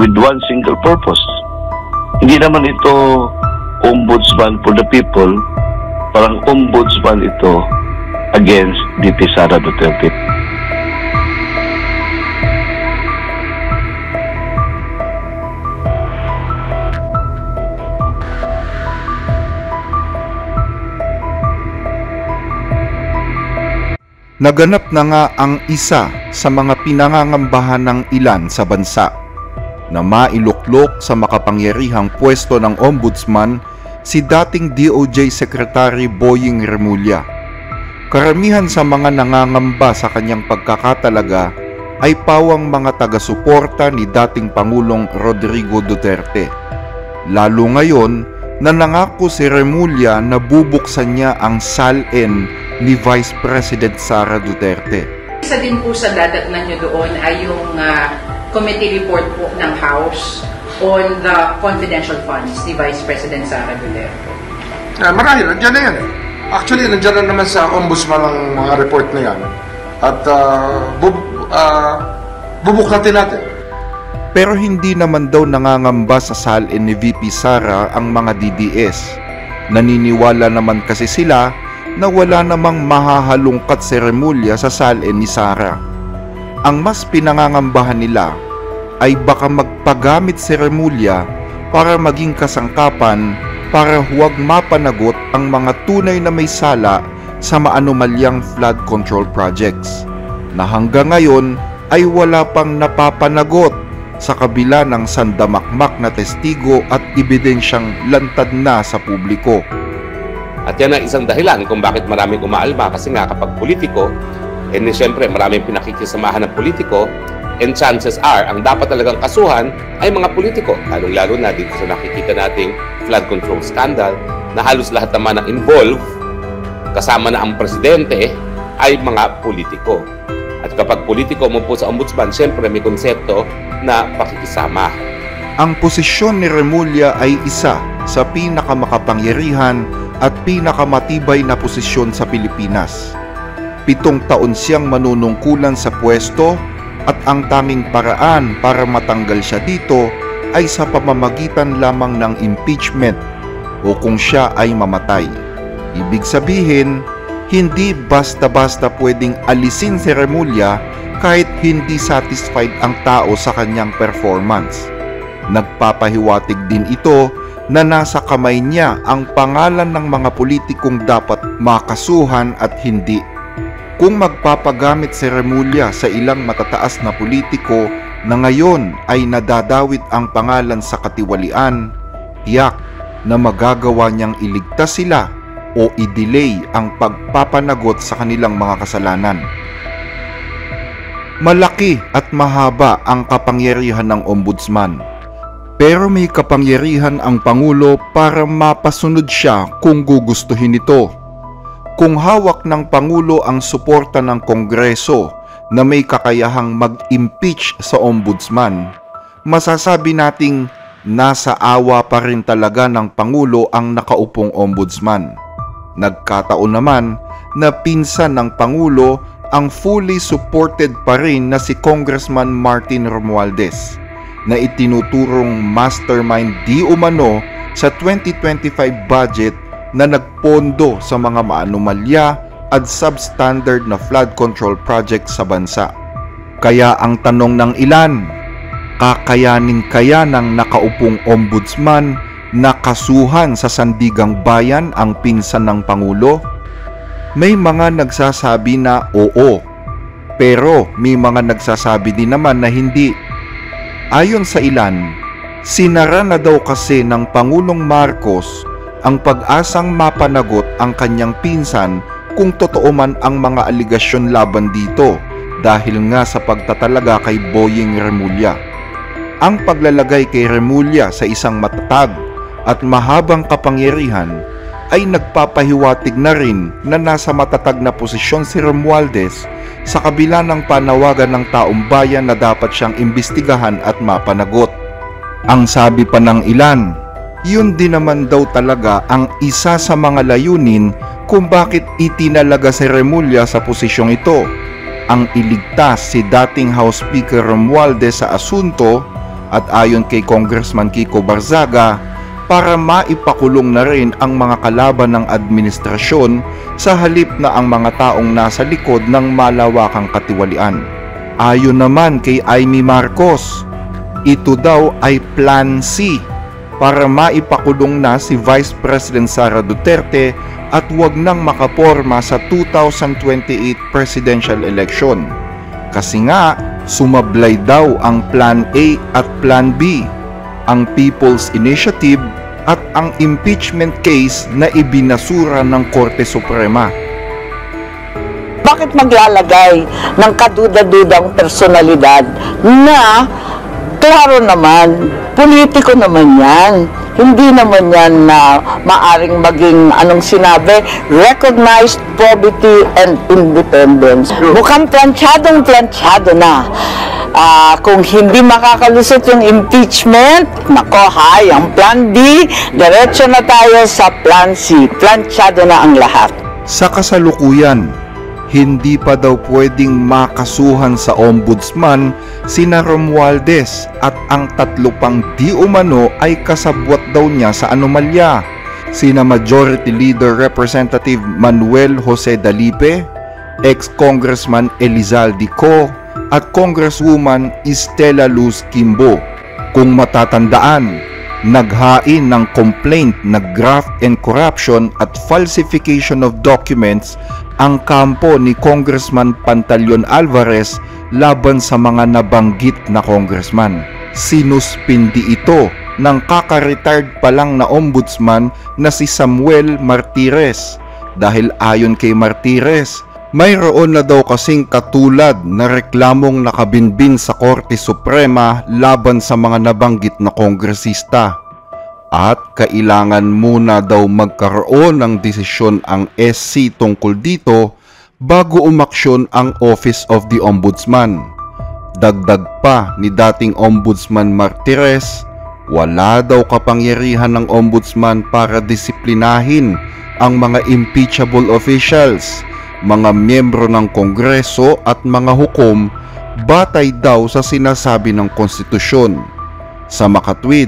with one single purpose. Hindi naman ito ombudsman for the people, parang ombudsman ito against VP Sara Duterte. Naganap na nga ang isa sa mga pinangangambahan ng ilan sa bansa na mailuklok sa makapangyarihang pwesto ng ombudsman si dating DOJ Secretary Boying Remulla. Karamihan sa mga nangangamba sa kanyang pagkakatalaga ay pawang mga taga-suporta ni dating Pangulong Rodrigo Duterte. Lalo ngayon na nangako si Remulla na bubuksan niya ang SALN ni Vice President Sara Duterte. Isa din po sa dadatnan nyo doon ay yung committee report po ng House on the confidential funds ni Vice President Sara Duterte. Marahil, nandiyan na yan. Actually, nandiyan na naman sa ombudsman ang mga report na yan. At bubuklatin natin. Pero hindi naman daw nangangamba sa SALN ni VP Sara ang mga DDS. Naniniwala naman kasi sila na wala namang mahahalungkat si Remulla sa SALN ni Sara. Ang mas pinangangambahan nila ay baka magpagamit si Remulla para maging kasangkapan para huwag mapanagot ang mga tunay na may sala sa maanumalyang flood control projects na hanggang ngayon ay wala pang napapanagot sa kabila ng sandamakmak na testigo at ebidensyang lantad na sa publiko. At yan ang isang dahilan kung bakit maraming umaalma, kasi nga kapag politiko, siyempre maraming pinakikisamahan ng politiko, and chances are, ang dapat talagang kasuhan ay mga politiko. Lalong-lalo na dito sa nakikita nating flood control scandal, na halos lahat naman ang involved, kasama na ang presidente, ay mga politiko. At kapag politiko mo po sa ombudsman, siyempre may konsepto na pakikisama. Ang posisyon ni Remulla ay isa sa pinakamakapangyarihan at pinakamatibay na posisyon sa Pilipinas. 7 taon siyang manunungkulan sa pwesto at ang tanging paraan para matanggal siya dito ay sa pamamagitan lamang ng impeachment o kung siya ay mamatay. Ibig sabihin, hindi basta-basta pwedeng alisin si Remulla kahit hindi satisfied ang tao sa kanyang performance. Nagpapahiwatig din ito na nasa kamay niya ang pangalan ng mga politikong dapat makasuhan at hindi. Kung magpapagamit si Remulla sa ilang matataas na politiko na ngayon ay nadadawit ang pangalan sa katiwalian, tiyak na magagawa niyang iligtas sila o i-delay ang pagpapanagot sa kanilang mga kasalanan. Malaki at mahaba ang kapangyarihan ng ombudsman. Pero may kapangyarihan ang Pangulo para mapasunod siya kung gugustuhin nito. Kung hawak ng Pangulo ang suporta ng Kongreso na may kakayahang mag-impeach sa ombudsman, masasabi nating nasa awa pa rin talaga ng Pangulo ang nakaupong ombudsman. Nagkataon naman na pinsan ng Pangulo ang fully supported pa rin na si Congressman Martin Romualdez, na itinuturong mastermind di umano sa 2025 budget na nagpondo sa mga maanumalya at substandard na flood control project sa bansa. Kaya ang tanong ng ilan, kakayanin kaya ng nakaupong ombudsman na kasuhan sa sandigang bayan ang pinsan ng Pangulo? May mga nagsasabi na oo, pero may mga nagsasabi din naman na hindi. Ayon sa ilan, sinara na daw kasi ng Pangulong Marcos ang pag-asang mapanagot ang kanyang pinsan kung totoo man ang mga aligasyon laban dito dahil nga sa pagtatalaga kay Boying Remulla. Ang paglalagay kay Remulla sa isang matatag at mahabang kapangyarihan ay nagpapahiwatig na rin na nasa matatag na posisyon si Romualdez sa kabila ng panawagan ng taong bayan na dapat siyang imbestigahan at mapanagot. Ang sabi pa ng ilan, yun din naman daw talaga ang isa sa mga layunin kung bakit itinalaga si Remulla sa posisyong ito, ang iligtas si dating House Speaker Romualdez sa asunto At ayon kay Congressman Kiko Barzaga, para maipakulong na rin ang mga kalaban ng administrasyon sa halip na ang mga taong nasa likod ng malawakang katiwalian. Ayon naman kay Amy Marcos, ito daw ay Plan C para maipakulong na si Vice President Sara Duterte at wag nang makaporma sa 2028 presidential election. Kasi nga, sumablay daw ang Plan A at Plan B, ang People's Initiative at ang impeachment case na ibinasura ng Korte Suprema. Bakit maglalagay ng kaduda-dudang personalidad na klaro naman, politiko naman yan. Hindi naman yan na maaring maging anong sinabi, recognized probity and independence. Mukhang planchadong-planchado na. Kung hindi makakalusot yung impeachment, nako ang Plan B, diretso na tayo sa Plan C. Planchado na ang lahat. Sa kasalukuyan, hindi pa daw pwedeng makasuhan sa ombudsman sina Romualdez at ang tatlo pang di umano ay kasabwat daw niya sa anomalya. Sina Majority Leader Representative Manuel Jose Dalipe, ex-Congressman Elizalde Co at Congresswoman Estela Luz Quimbo. Kung matatandaan, naghain ng complaint na graft and corruption at falsification of documents ang kampo ni Congressman Pantaleon Alvarez laban sa mga nabanggit na congressman. Sinuspindi ito ng kaka-retired pa lang na ombudsman na si Samuel Martires dahil ayon kay Martires, mayroon na daw kasing katulad na reklamong nakabinbin sa Korte Suprema laban sa mga nabanggit na kongresista. At kailangan muna daw magkaroon ng desisyon ang SC tungkol dito bago umaksyon ang Office of the Ombudsman. Dagdag pa ni dating Ombudsman Martires, wala daw kapangyarihan ng Ombudsman para disiplinahin ang mga impeachable officials, mga miyembro ng Kongreso at mga hukom batay daw sa sinasabi ng konstitusyon. Sa makatwid,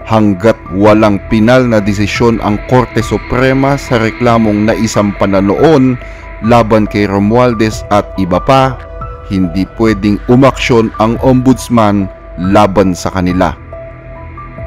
hanggat walang pinal na desisyon ang Korte Suprema sa reklamong naisampan na noon laban kay Romualdez at iba pa, hindi pwedeng umaksyon ang ombudsman laban sa kanila.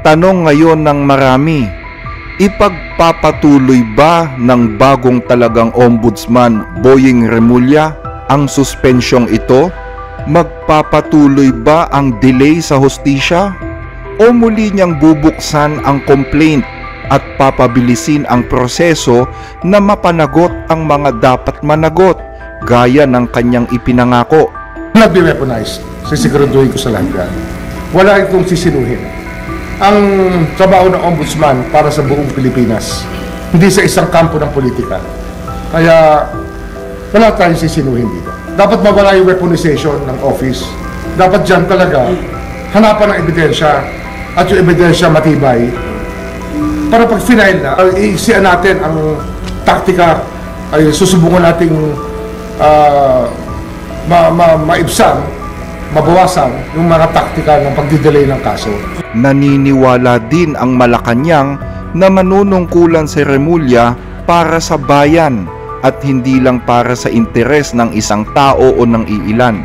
Tanong ngayon ng marami, ipagpapatuloy ba ng bagong talagang ombudsman Boying Remulla ang suspensyong ito? Magpapatuloy ba ang delay sa hustisya? O muli niyang bubuksan ang complaint at papabilisin ang proseso na mapanagot ang mga dapat managot gaya ng kanyang ipinangako? Not be weaponized. Sisiguraduhin ko sa lahat yan. Wala itong sisinuhin. Ang trabaho ng ombudsman para sa buong Pilipinas, hindi sa isang kampo ng politika. Kaya wala tayong sisinuhin dito. Dapat mawala yung weaponization ng office. Dapat dyan talaga hanapan ng ebidensya at yung ebidensya matibay para pag final na, iisian natin ang taktika ay susubukan nating maibsan, mabawasan yung mga taktika ng pagdidelay ng kaso. Naniniwala din ang Malacanang na manunungkulan si Remulla para sa bayan at hindi lang para sa interes ng isang tao o ng iilan.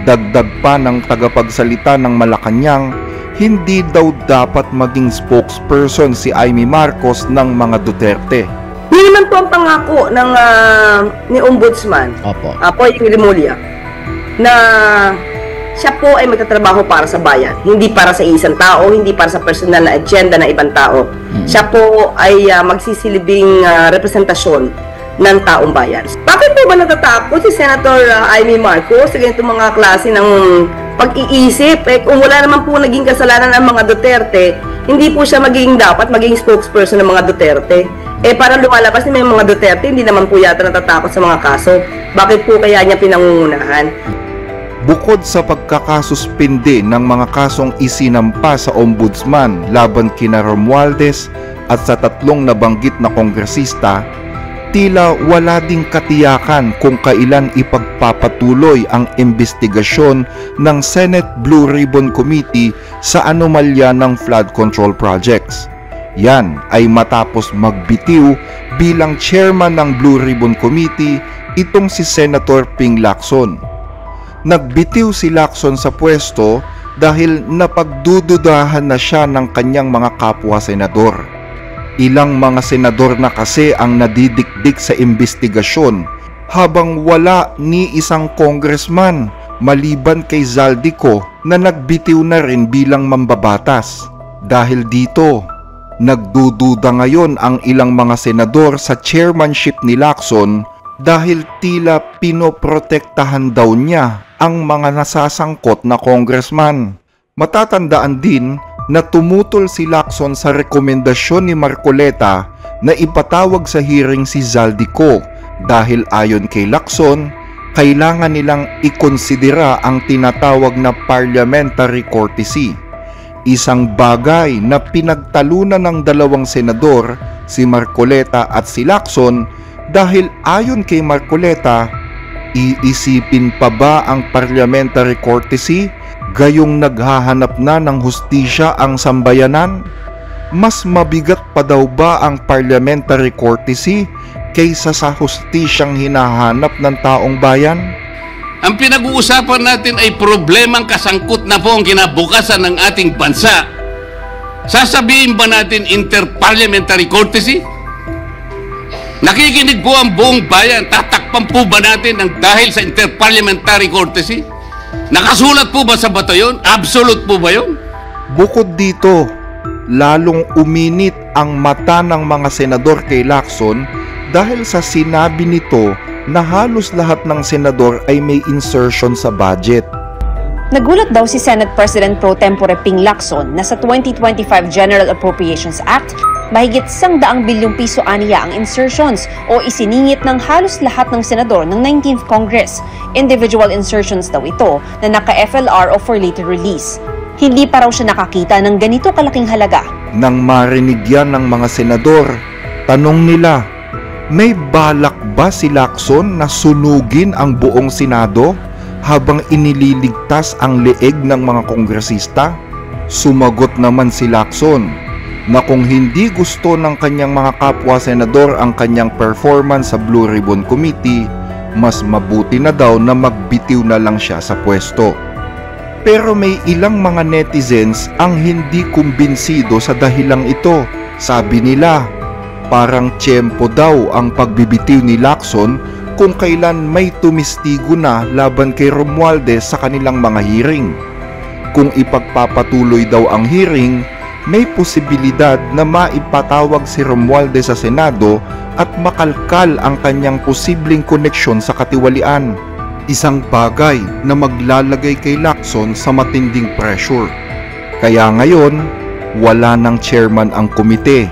Dagdag pa ng tagapagsalita ng Malacanang, hindi daw dapat maging spokesperson si Amy Marcos ng mga Duterte. Hindi naman po ang pangako ng ni Ombudsman, Boying Remulla, na siya po ay magtatrabaho para sa bayan, hindi para sa isang tao, hindi para sa personal na agenda ng ibang tao. Siya po ay magsisilbing representasyon ng taong bayan. Bakit po ba natatakot si Senator Amy Marcos sa ganitong mga klase ng pag-iisip? Kung wala naman po naging kasalanan ng mga Duterte, hindi po siya dapat maging spokesperson ng mga Duterte. Parang lumalabas na may mga Duterte, hindi naman po yata natatakot sa mga kaso. Bakit po kaya niya pinangungunahan? Bukod sa pagkakasuspinde ng mga kasong isinampa sa ombudsman laban kina Romualdez at sa tatlong nabanggit na kongresista, tila wala ding katiyakan kung kailan ipagpapatuloy ang investigasyon ng Senate Blue Ribbon Committee sa anomalya ng flood control projects. Yan ay matapos magbitiw bilang chairman ng Blue Ribbon Committee itong si Senator Ping Lacson. Nagbitiw si Lacson sa pwesto dahil napagdududahan na siya ng kanyang mga kapwa senador. Ilang mga senador na kasi ang nadidikdik sa investigasyon habang wala ni isang congressman maliban kay Zaldico na nagbitiw na rin bilang mambabatas. Dahil dito, nagdududa ngayon ang ilang mga senador sa chairmanship ni Lacson dahil tila pinoprotektahan daw niya ang mga nasasangkot na congressman. Matatandaan din na tumutol si Lacson sa rekomendasyon ni Marcoleta na ipatawag sa hearing si Zaldico dahil ayon kay Lacson, kailangan nilang ikonsidera ang tinatawag na parliamentary courtesy. Isang bagay na pinagtalunan ng dalawang senador, si Marcoleta at si Lacson, dahil ayon kay Marcoleta, iisipin pa ba ang parliamentary courtesy gayong naghahanap na ng hustisya ang sambayanan? Mas mabigat pa daw ba ang parliamentary courtesy kaysa sa hustisyang hinahanap ng taong bayan? Ang pinag-uusapan natin ay problemang kasangkot na po ang kinabukasan ng ating bansa. Sasabihin ba natin interparliamentary courtesy? Nakikinig po ang buong bayan. Tatakpan po ba natin ang dahil sa interparliamentary courtesy? Nakasulat po ba sa bato yun? Absolute po ba yun? Bukod dito, lalong uminit ang mata ng mga senador kay Lacson dahil sa sinabi nito na halos lahat ng senador ay may insertion sa budget. Nagulat daw si Senate President Pro Tempore Ping Lacson na sa 2025 General Appropriations Act, mahigit 100 bilyong piso aniya ang insertions o isiningit ng halos lahat ng senador ng 19th Congress. Individual insertions daw ito na naka-FLR o for later release. Hindi pa raw siya nakakita ng ganito kalaking halaga. Nang marinig yan ng mga senador, tanong nila, may balak ba si Lacson na sunugin ang buong Senado habang inililigtas ang leeg ng mga kongresista? Sumagot naman si Lacson na kung hindi gusto ng kanyang mga kapwa senador ang kanyang performance sa Blue Ribbon Committee, mas mabuti na daw na magbitiw na lang siya sa pwesto. Pero may ilang mga netizens ang hindi kumbinsido sa dahilang ito. Sabi nila, parang tiyempo daw ang pagbibitiw ni Lacson kung kailan may tumistigo na laban kay Romualdez sa kanilang mga hearing. Kung ipagpapatuloy daw ang hearing, may posibilidad na maipatawag si Romualdez sa Senado at makalkal ang kanyang posibleng koneksyon sa katiwalian. Isang bagay na maglalagay kay Lacson sa matinding pressure. Kaya ngayon, wala ng chairman ang komite.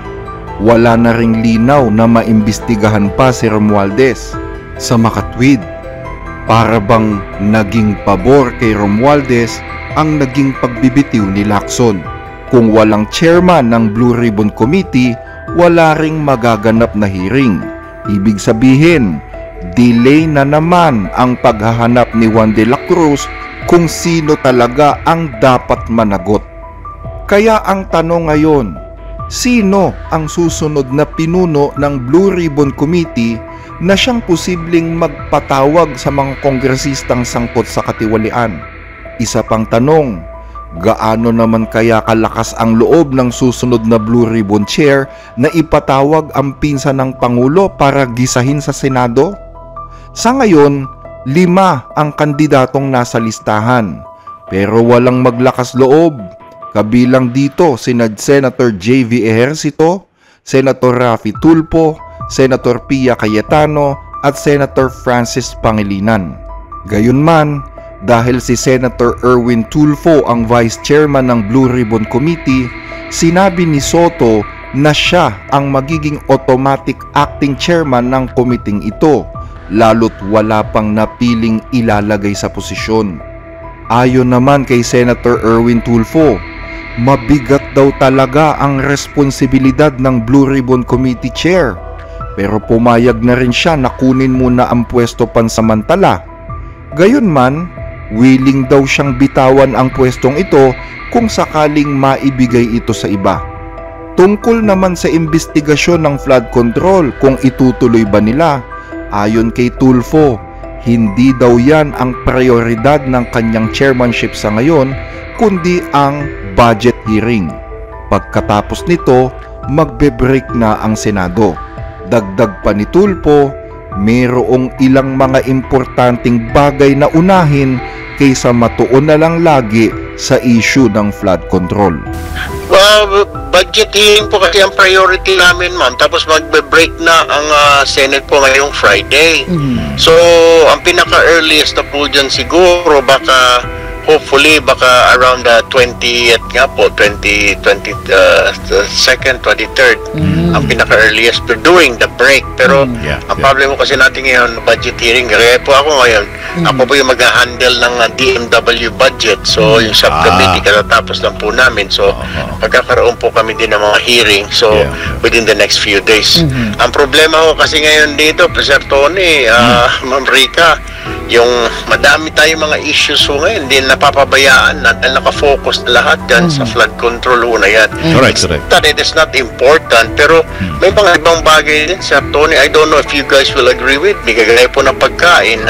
Wala na ring linaw na maimbestigahan pa si Romualdez. Sa makatwid, para bang naging pabor kay Romualdez ang naging pagbibitiw ni Lacson. Kung walang chairman ng Blue Ribbon Committee, wala ring magaganap na hearing. Ibig sabihin, delay na naman ang paghahanap ni Juan de la Cruz kung sino talaga ang dapat managot. Kaya ang tanong ngayon, sino ang susunod na pinuno ng Blue Ribbon Committee na siyang posibleng magpatawag sa mga kongresistang sangkot sa katiwalian? Isa pang tanong, gaano naman kaya kalakas ang loob ng susunod na Blue Ribbon Chair na ipatawag ang pinsan ng Pangulo para gisahin sa Senado? Sa ngayon, 5 ang kandidatong nasa listahan, pero walang maglakas loob. Kabilang dito sina Senator J.V. Ejercito, Senator Raffy Tulfo, Senator Pia Cayetano at Senator Francis Pangilinan. Gayunman, dahil si Senator Erwin Tulfo ang Vice Chairman ng Blue Ribbon Committee, sinabi ni Soto na siya ang magiging automatic acting chairman ng komiting ito, lalo't wala pang napiling ilalagay sa posisyon. Ayon naman kay Senator Erwin Tulfo, mabigat daw talaga ang responsibilidad ng Blue Ribbon Committee Chair. pero pumayag na rin siya na kunin muna ang pwesto pansamantala. Gayunman, willing daw siyang bitawan ang pwestong ito kung sakaling maibigay ito sa iba. Tungkol naman sa investigasyon ng flood control kung itutuloy ba nila, ayon kay Tulfo, hindi daw yan ang prioridad ng kanyang chairmanship sa ngayon, kundi ang budget hearing. Pagkatapos nito, magbe-break na ang Senado. Dagdag pa ni Tulfo, mayroong ilang mga importanteng bagay na unahin kaysa matuon na lang lagi sa issue ng flood control. Well, budget hearing po kasi ang priority namin, ma'am. Tapos magbe-break na ang Senate po ngayong Friday. So, ang pinaka-earliest na po dyan siguro, hopefully, baka around the 20th nga po, 22nd, 23rd, ang pinaka-earliest for doing the break. Pero, ang problem mo kasi natin ngayon, budget hearing, kaya po ako ngayon, ako po yung mag-handle ng DMW budget. So, yung subcommittee, katatapos lang po namin. So, magkakaroon po kami din ng mga hearing. So, within the next few days. Ang problema ko kasi ngayon dito, Sir Tony, Ma'am Rica, yung madami tayong mga issues ho ngayon, hindi napapabayaan na nakafocus na lahat dyan sa flood control ho na yan. Correct. It is not important, pero may mga ibang bagay din, Sir Tony. I don't know if you guys will agree with me. Kagaya po ng pagkain,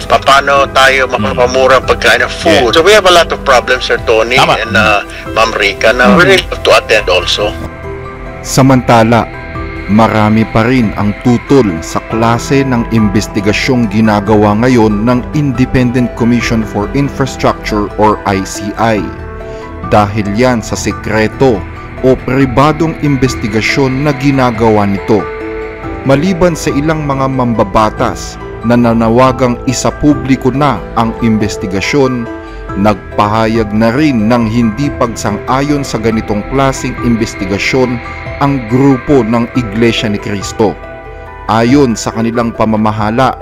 paano tayo makapamura ang pagkain ng food. So we have a lot of problems, Sir Tony and Ma'am Rica, na we really have to attend also. Samantala, marami pa rin ang tutol sa klase ng investigasyong ginagawa ngayon ng Independent Commission for Infrastructure or ICI. Dahil yan sa sekreto o pribadong investigasyon na ginagawa nito. Maliban sa ilang mga mambabatas na nanawagang isapubliko na ang investigasyon, nagpahayag na rin ng hindi pagsang-ayon sa ganitong klaseng investigasyon ang grupo ng Iglesia ni Cristo. Ayon sa kanilang pamamahala,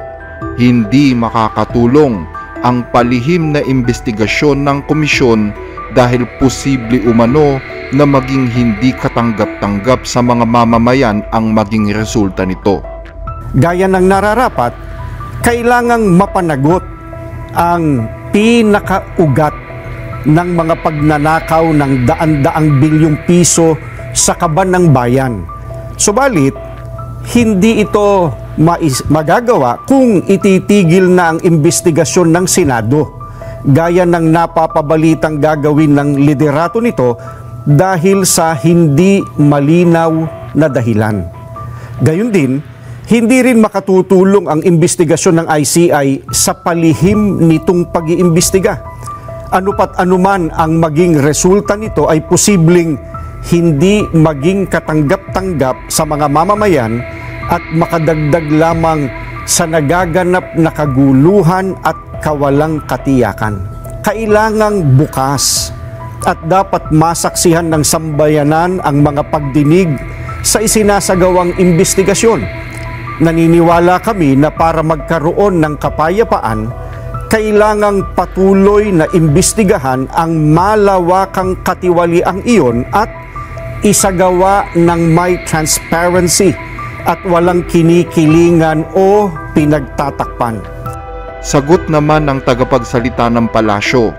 hindi makakatulong ang palihim na investigasyon ng komisyon dahil posible umano na maging hindi katanggap-tanggap sa mga mamamayan ang maging resulta nito. Gaya ng nararapat, kailangang mapanagot ang pinakaugat ng mga pagnanakaw ng daan-daang bilyong piso sa kaban ng bayan. Subalit, hindi ito magagawa kung ititigil na ang investigasyon ng Senado, gaya ng napapabalitang gagawin ng liderato nito dahil sa hindi malinaw na dahilan. Gayun din, hindi rin makatutulong ang investigasyon ng ICI sa palihim nitong pag-iimbestiga. Ano pat anuman ang maging resulta nito ay posibleng hindi maging katanggap-tanggap sa mga mamamayan at makadagdag lamang sa nagaganap na kaguluhan at kawalang katiyakan. Kailangang bukas at dapat masaksihan ng sambayanan ang mga pagdinig sa isinasagawang investigasyon. Naniniwala kami na para magkaroon ng kapayapaan, kailangang patuloy na imbestigahan ang malawakang katiwaliang iyon at isagawa ng may transparency at walang kinikilingan o pinagtatakpan. Sagot naman ng tagapagsalita ng palasyo,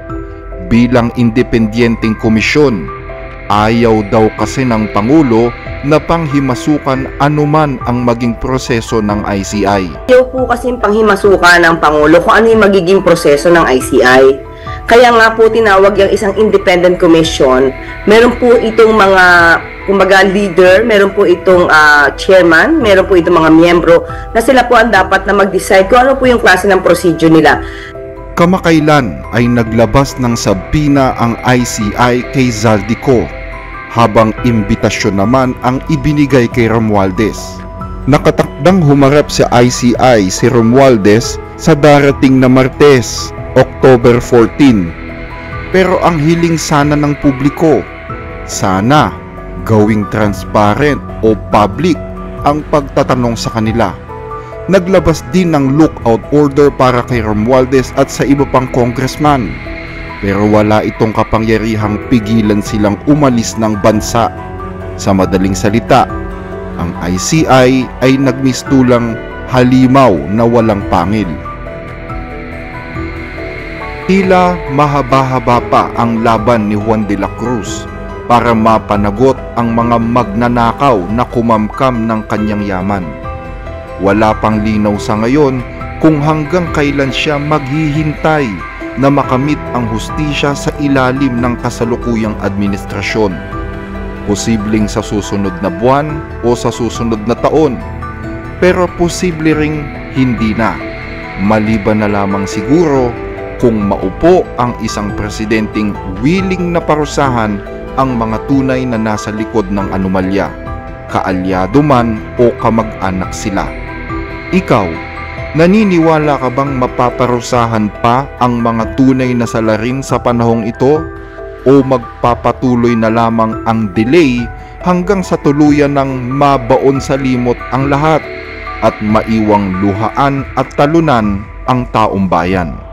bilang independenteng komisyon, ayaw daw kasi ng Pangulo na panghimasukan anuman ang maging proseso ng ICI. Ayaw po kasi panghimasukan ng Pangulo kung ano yung magiging proseso ng ICI. Kaya nga po tinawag yung isang independent commission. Meron po itong mga kumbaga leader, meron po itong chairman, meron po itong mga miyembro na sila po ang dapat na mag-decide kung ano po yung klase ng procedure nila. Kamakailan ay naglabas ng sabina ang ICI kay Zaldico, habang imbitasyon naman ang ibinigay kay Romualdez. Nakatakdang humarap sa ICI si Romualdez sa darating na Martes, October 14. Pero ang hiling sana ng publiko, sana gawing transparent o public ang pagtatanong sa kanila. Naglabas din ng lookout order para kay Romualdez at sa iba pang congressman. Pero wala itong kapangyarihang pigilan silang umalis ng bansa. Sa madaling salita, Ang ICI ay nagmistulang halimaw na walang pangil. Tila mahaba-haba pa ang laban ni Juan de la Cruz para mapanagot ang mga magnanakaw na kumamkam ng kanyang yaman. Wala pang linaw sa ngayon kung hanggang kailan siya maghihintay na makamit ang hustisya sa ilalim ng kasalukuyang administrasyon. Posibleng sa susunod na buwan o sa susunod na taon, pero posible ring hindi na, maliban na lamang siguro kung maupo ang isang presidenteng willing na parusahan ang mga tunay na nasa likod ng anomalya, kaalyado man o kamag-anak sila. Ikaw, naniniwala ka bang mapaparusahan pa ang mga tunay na salarin sa panahong ito? O magpapatuloy na lamang ang delay hanggang sa tuluyan ng mabaon sa limot ang lahat at maiwang luhaan at talunan ang taong bayan?